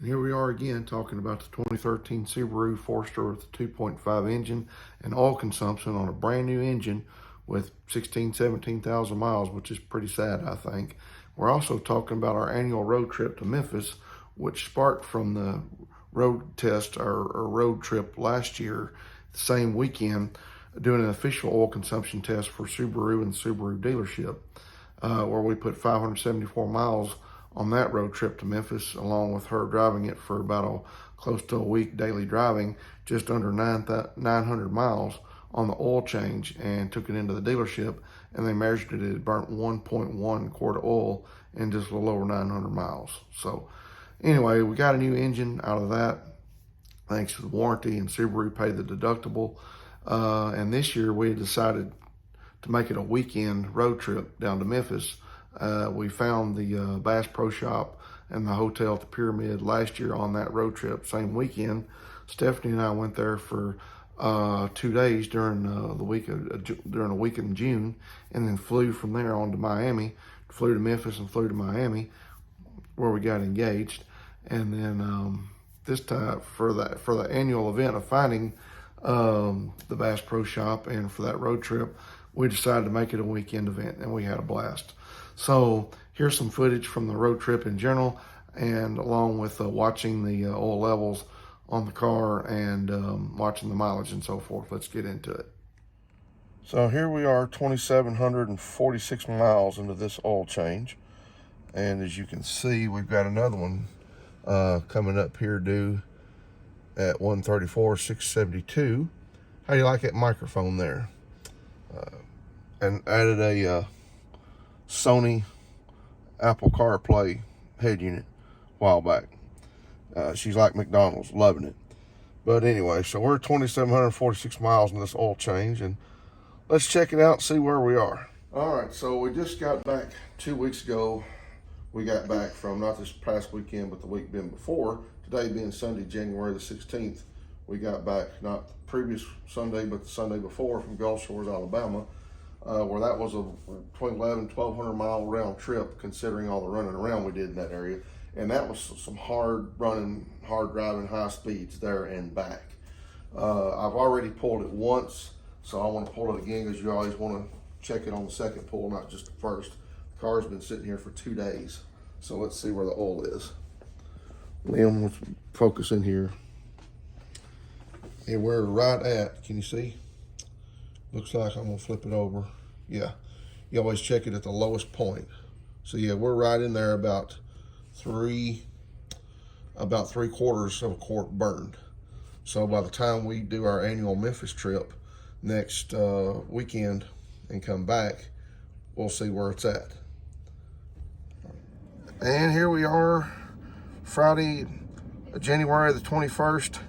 And here we are again talking about the 2013 Subaru Forester with the 2.5 engine and oil consumption on a brand new engine with 17,000 miles, which is pretty sad, I think. We're also talking about our annual road trip to Memphis, which sparked from the road test or road trip last year, the same weekend, doing an official oil consumption test for Subaru and the Subaru dealership, where we put 574 miles on that road trip to Memphis, along with her driving it for about close to a week daily driving, just under 900 miles on the oil change, and took it into the dealership, and they measured it. It burnt 1.1 quart of oil in just a little over 900 miles. So anyway, we got a new engine out of that, thanks to the warranty, and Subaru paid the deductible. And this year we decided to make it a weekend road trip down to Memphis. We found the Bass Pro Shop and the hotel at the Pyramid last year on that road trip, same weekend. Stephanie and I went there for 2 days during the week during a week in June, and then flew from there on to Miami. Flew to Memphis and flew to Miami, where we got engaged. And then this time for the annual event of finding the Bass Pro Shop, and for that road trip, we decided to make it a weekend event, and we had a blast. So here's some footage from the road trip in general, and along with watching the oil levels on the car and watching the mileage and so forth. Let's get into it. So here we are, 2,746 miles into this oil change. And as you can see, we've got another one coming up here due at 134,672. How do you like that microphone there? And added a Sony Apple CarPlay head unit a while back. She's like McDonald's, loving it. But anyway, so we're 2,746 miles in this oil change, and let's check it out and see where we are. All right, so we just got back 2 weeks ago. We got back from not this past weekend, but the week before. Today being Sunday, January the 16th. We got back not the previous Sunday, but the Sunday before, from Gulf Shores, Alabama, where that was a between 1,200 mile round trip, considering all the running around we did in that area. And that was some hard running, hard driving, high speeds there and back. I've already pulled it once, so I want to pull it again, because you always want to check it on the second pull, not just the first. The car's been sitting here for 2 days, so let's see where the oil is. Liam, let's focus in here. And we're right at, can you see? Looks like I'm gonna flip it over. Yeah, you always check it at the lowest point. So yeah, we're right in there, about 3/4 of a quart burned. So by the time we do our annual Memphis trip next weekend and come back, we'll see where it's at. And here we are, Friday, January the 21st,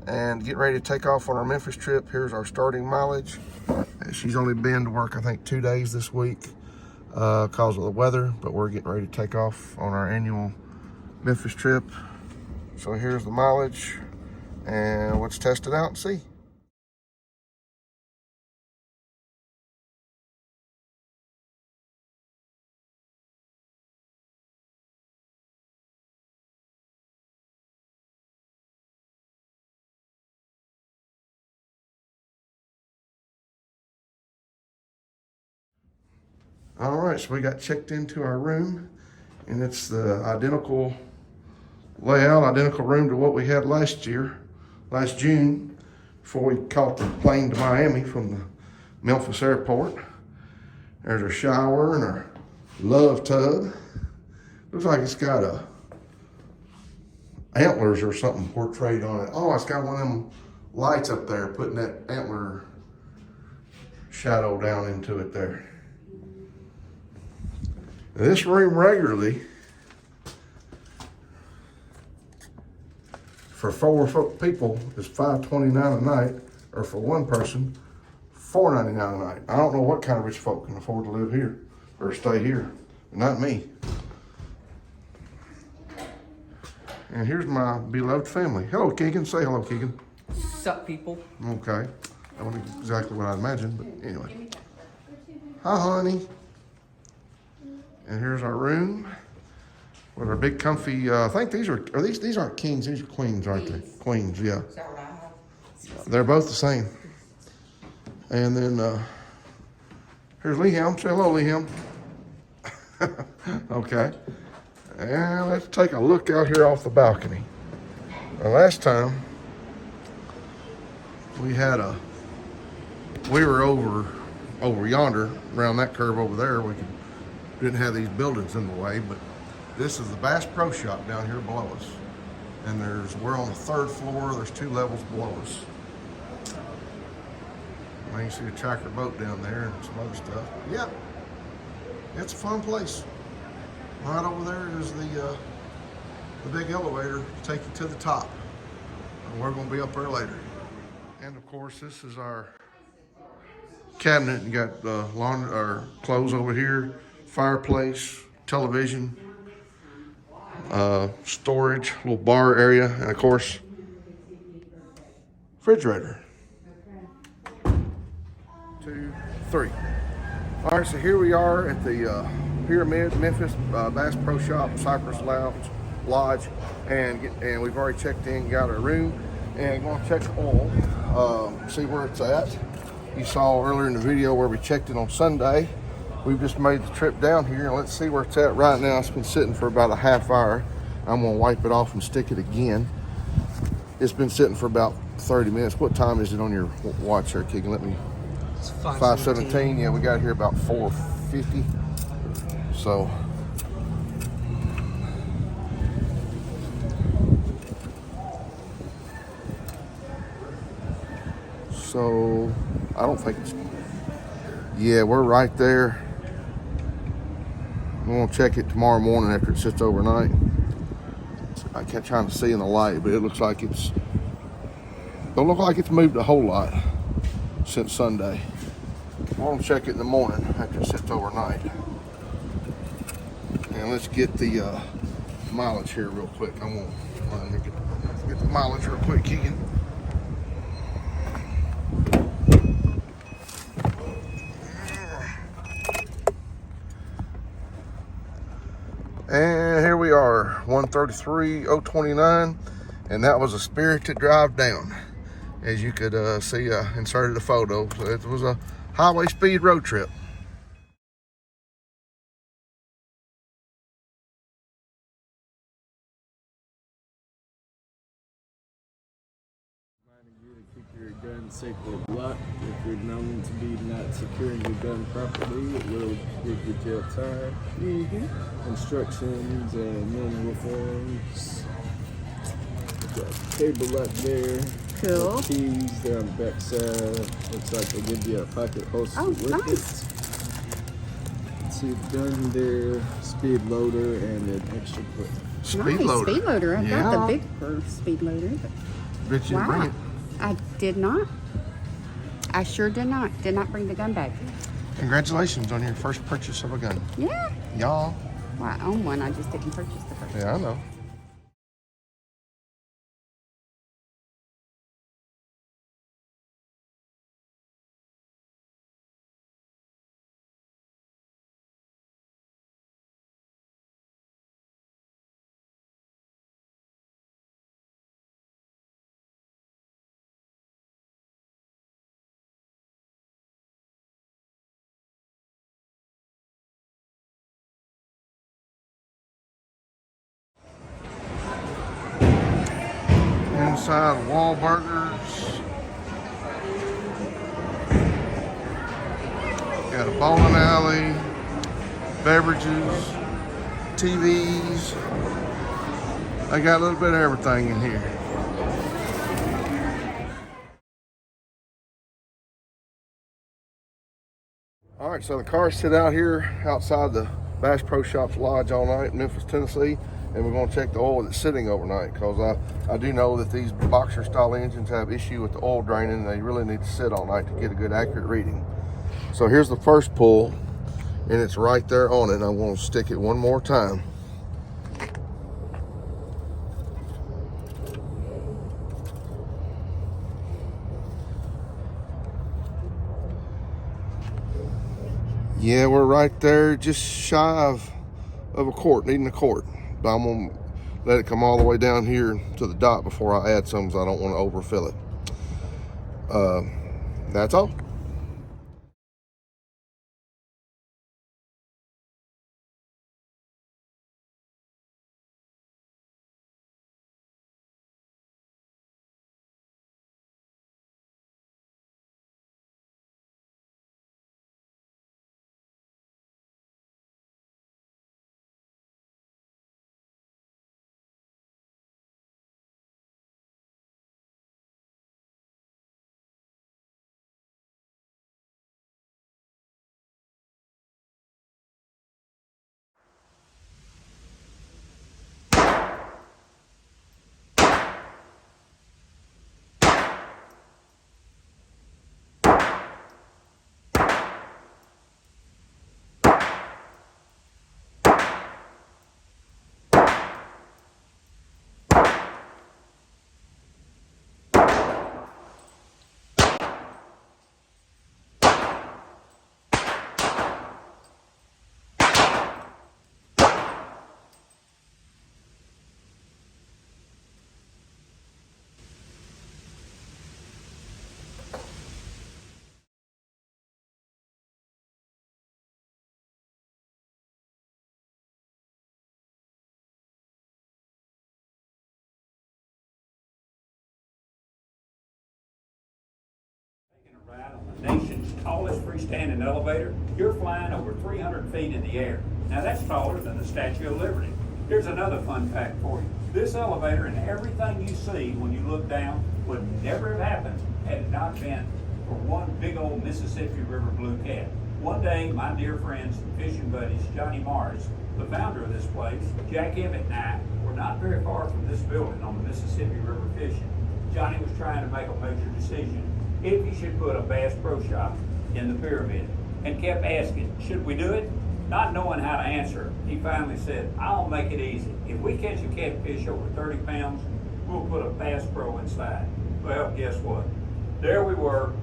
and getting ready to take off on our Memphis trip. Here's our starting mileage. She's only been to work, I think, 2 days this week because of the weather, but we're getting ready to take off on our annual Memphis trip. So here's the mileage, and let's test it out and see. All right, so we got checked into our room, and it's the identical layout, identical room to what we had last June, before we caught the plane to Miami from the Memphis airport. There's our shower and our love tub. Looks like it's got antlers or something portrayed on it. Oh, it's got one of them lights up there, putting that antler shadow down into it there. Now, this room regularly, for 4 people, is $529 a night, or for one person, $499 a night. I don't know what kind of rich folk can afford to live here or stay here. Not me. And here's my beloved family. Hello, Keegan. Say hello, Keegan. Sup, people. Okay. That wasn't exactly what I imagined, but anyway. Hi, honey. And here's our room. With our big comfy, I think these aren't kings, these are queens, aren't they? Queens, yeah. They're both the same. And then here's Liam. Say hello, Liam. Okay. And let's take a look out here off the balcony. Last time we were over yonder, around that curve over there. Didn't have these buildings in the way, but this is the Bass Pro Shop down here below us. And we're on the 3rd floor. There's 2 levels below us. Now you see a tracker boat down there and some other stuff. Yeah, it's a fun place. Right over there is the big elevator to take you to the top. And we're going to be up there later. And of course, this is our cabinet. You got laundry or clothes over here, fireplace, television, storage, little bar area, and of course, refrigerator. 2, 3. All right, so here we are at the Pyramid, Memphis Bass Pro Shop, Cypress Lodge, and we've already checked in, got our room, and going to check the oil, see where it's at. You saw earlier in the video where we checked it on Sunday. We've just made the trip down here, and let's see where it's at right now. It's been sitting for about a half hour. I'm going to wipe it off and stick it again. It's been sitting for about 30 minutes. What time is it on your watch there, Keegan? Let me. It's 5:17. Yeah, we got here about 4:50. So I don't think it's. Yeah, we're right there. I'm gonna check it tomorrow morning after it sits overnight. I can't try to see in the light, but it looks like don't look like it's moved a whole lot since Sunday. We're gonna check it in the morning after it sits overnight. And let's get the mileage here real quick. I'm gonna get the mileage real quick, Keegan. And here we are, 133,029, and that was a spirited drive down. As you could see, I inserted a photo. So it was a highway speed road trip. You to keep your gun safely locked. If you're known to be not securing your gun properly, it will give you jail time. Instructions and manual forms. Got a cable lock there. Cool. Keys there on the back side. Looks like they give you a pocket holster with nice. it. See the gun there, speed loader, and an extra clip. Speed loader. Speed loader. I've Yeah. got the big speed loader. But Bet you didn't bring it. I did not. I sure did not. Did not bring the gun back. Congratulations on your first purchase of a gun. Yeah. Y'all. Well, I own one. I just didn't purchase the first. Yeah, I know. Inside Wahlburgers. Got a bowling alley, beverages, TVs. I got a little bit of everything in here. All right, so the cars sit out here outside the Bass Pro Shops Lodge all night in Memphis, Tennessee, and we're going to check the oil that's sitting overnight, because I do know that these boxer style engines have issue with the oil draining, and they really need to sit all night to get a good accurate reading. So here's the first pull, and it's right there on it. I'm going to stick it one more time. Yeah, we're right there, just shy of a quart, needing a quart. but I'm gonna let it come all the way down here to the dot before I add some, because I don't want to overfill it. That's all. Ride on the nation's tallest freestanding elevator, you're flying over 300 feet in the air. Now that's taller than the Statue of Liberty. Here's another fun fact for you. This elevator and everything you see when you look down would never have happened had it not been for one big old Mississippi River blue cat. One day, my dear friends and fishing buddies, Johnny Morris, the founder of this place, Jack Emmett and I were not very far from this building on the Mississippi River fishing. Johnny was trying to make a major decision if he should put a Bass Pro Shop in the pyramid, and kept asking, should we do it? Not knowing how to answer, he finally said, I'll make it easy. If we catch a catfish over 30 pounds, we'll put a Bass Pro inside. Well, guess what? There we were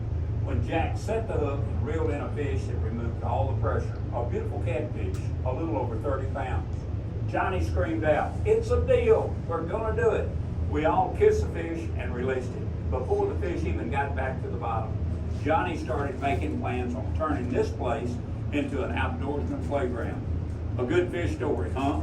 when Jack set the hook and reeled in a fish that removed all the pressure. A beautiful catfish, a little over 30 pounds. Johnny screamed out, it's a deal, we're gonna do it. We all kissed the fish and released it. Before the fish even got back to the bottom, Johnny started making plans on turning this place into an outdoorsman playground. A good fish story, huh?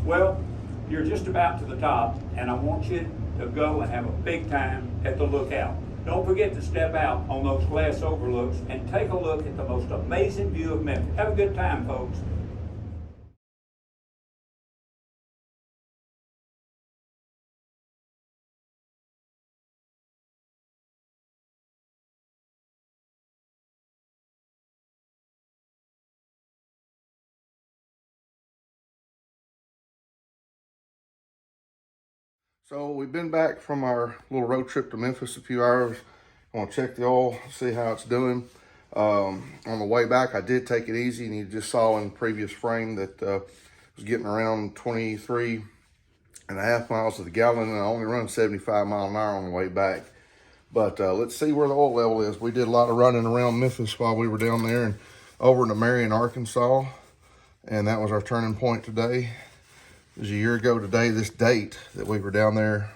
Well, you're just about to the top, and I want you to go and have a big time at the lookout. Don't forget to step out on those glass overlooks and take a look at the most amazing view of Memphis. Have a good time, folks. So we've been back from our little road trip to Memphis a few hours. I want to check the oil, see how it's doing. On the way back, I did take it easy, and you just saw in the previous frame that was getting around 23.5 miles to the gallon, and I only run 75 miles an hour on the way back. But let's see where the oil level is. We did a lot of running around Memphis while we were down there and over into Marion, Arkansas, and that was our turning point today. It was a year ago today, this date, that we were down there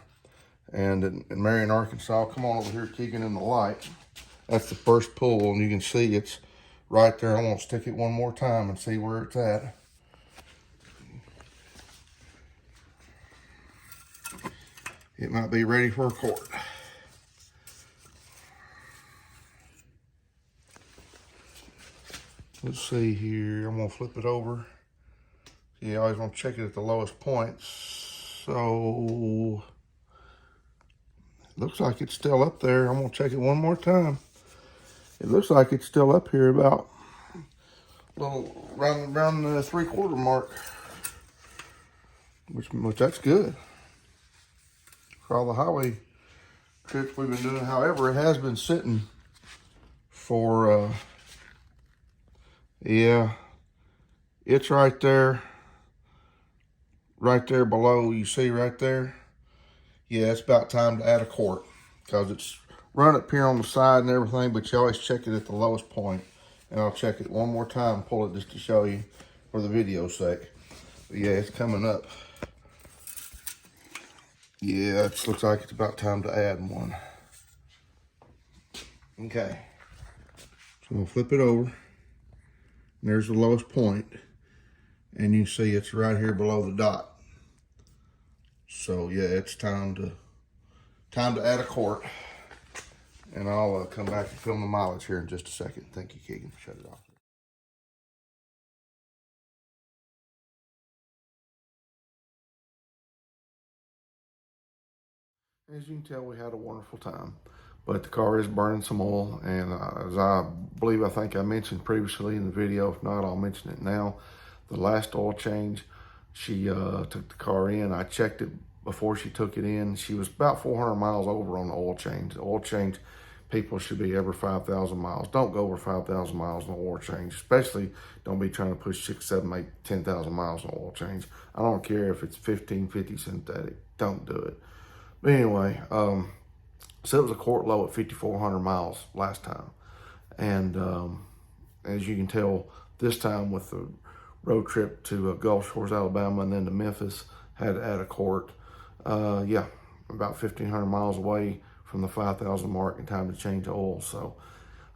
and in Marion, Arkansas. Come on over here, Keegan, in the light. That's the first pull, and you can see it's right there. I'm gonna stick it one more time and see where it's at. It might be ready for a quart. Let's see here, I'm gonna flip it over. You always want to check it at the lowest point. So, it looks like it's still up there. I'm going to check it one more time. It looks like it's still up here about a little around the 3/4 mark, which that's good for all the highway trips we've been doing. However, it has been sitting for, yeah, it's right there. Right there below, you see right there? Yeah, it's about time to add a quart, because it's run up here on the side and everything, but you always check it at the lowest point. And I'll check it one more time, pull it just to show you for the video's sake. But yeah, it's coming up. Yeah, it looks like it's about time to add one. Okay, so I'm gonna flip it over. And there's the lowest point, and you can see it's right here below the dot. So yeah, it's time to add a quart. And I'll come back and film the mileage here in just a second. Thank you, Keegan. Shut it off. As you can tell, we had a wonderful time, but the car is burning some oil, and as I think I mentioned previously in the video, if not, I'll mention it now. The last oil change, she took the car in. I checked it before she took it in. She was about 400 miles over on the oil change. The oil change, people should be every 5,000 miles. Don't go over 5,000 miles on the oil change, especially don't be trying to push 6, 7, 8, 10,000 miles on oil change. I don't care if it's 1550 synthetic. Don't do it. But anyway, so it was a quart low at 5,400 miles last time. And as you can tell, this time with the road trip to Gulf Shores, Alabama, and then to Memphis, had to add a quart. Yeah, about 1,500 miles away from the 5,000 mark in time to change oil. So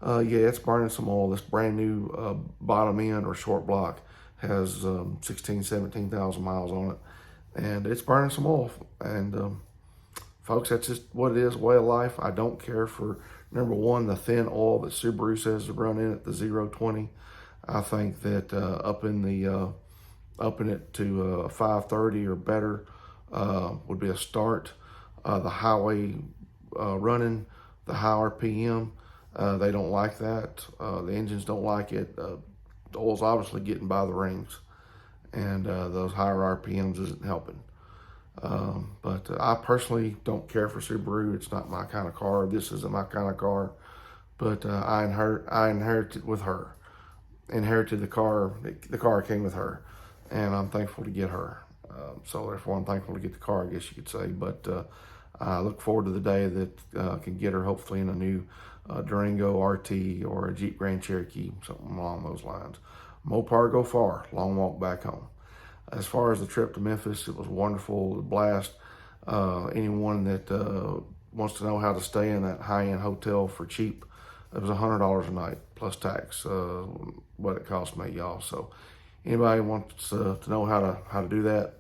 yeah, it's burning some oil. This brand new bottom end or short block has 16, 17,000 miles on it, and it's burning some oil. And folks, that's just what it is, way of life. I don't care for, number one, the thin oil that Subaru says to run in at the 0-20. I think that upping it to 530 or better would be a start. The highway running, the high RPM, they don't like that. The engines don't like it. The oil's obviously getting by the rings, and those higher RPMs isn't helping. But I personally don't care for Subaru. It's not my kind of car. This isn't my kind of car. But I inherited with her. Inherited the car. The car came with her, and I'm thankful to get her. So therefore, I'm thankful to get the car, I guess you could say. But I look forward to the day that I can get her, hopefully in a new Durango RT or a Jeep Grand Cherokee, something along those lines. Mopar go far, long walk back home. As far as the trip to Memphis, it was wonderful, a blast. Anyone that wants to know how to stay in that high-end hotel for cheap, it was $100 a night plus tax, what it cost me, y'all. So anybody wants to know how to do that,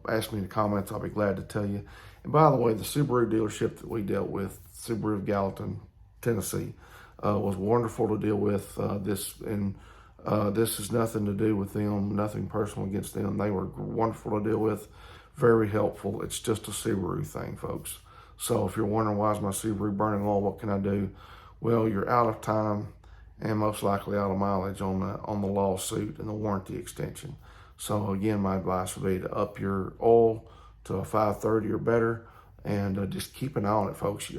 ask me in the comments. I'll be glad to tell you. And by the way, the Subaru dealership that we dealt with, Subaru of Gallatin, Tennessee, was wonderful to deal with. This has nothing to do with them, nothing personal against them. They were wonderful to deal with, very helpful. It's just a Subaru thing, folks. So if you're wondering why is my Subaru burning oil, what can I do? Well, you're out of time and most likely out of mileage on the lawsuit and the warranty extension. So again, my advice would be to up your oil to a 530 or better, and just keep an eye on it, folks.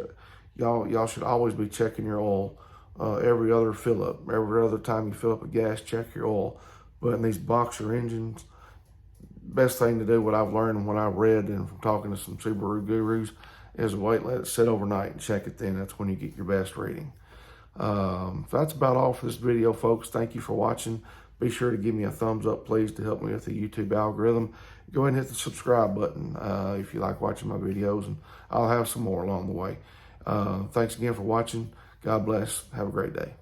Y'all should always be checking your oil. Every other fill up, every other time you fill up a gas, check your oil. But in these boxer engines, best thing to do, what I've learned and what I've read and from talking to some Subaru gurus, is wait, let it sit overnight and check it then. That's when you get your best rating. So that's about all for this video, folks. Thank you for watching. Be sure to give me a thumbs up, please, to help me with the YouTube algorithm. Go ahead and hit the subscribe button if you like watching my videos, and I'll have some more along the way. Thanks again for watching. God bless. Have a great day.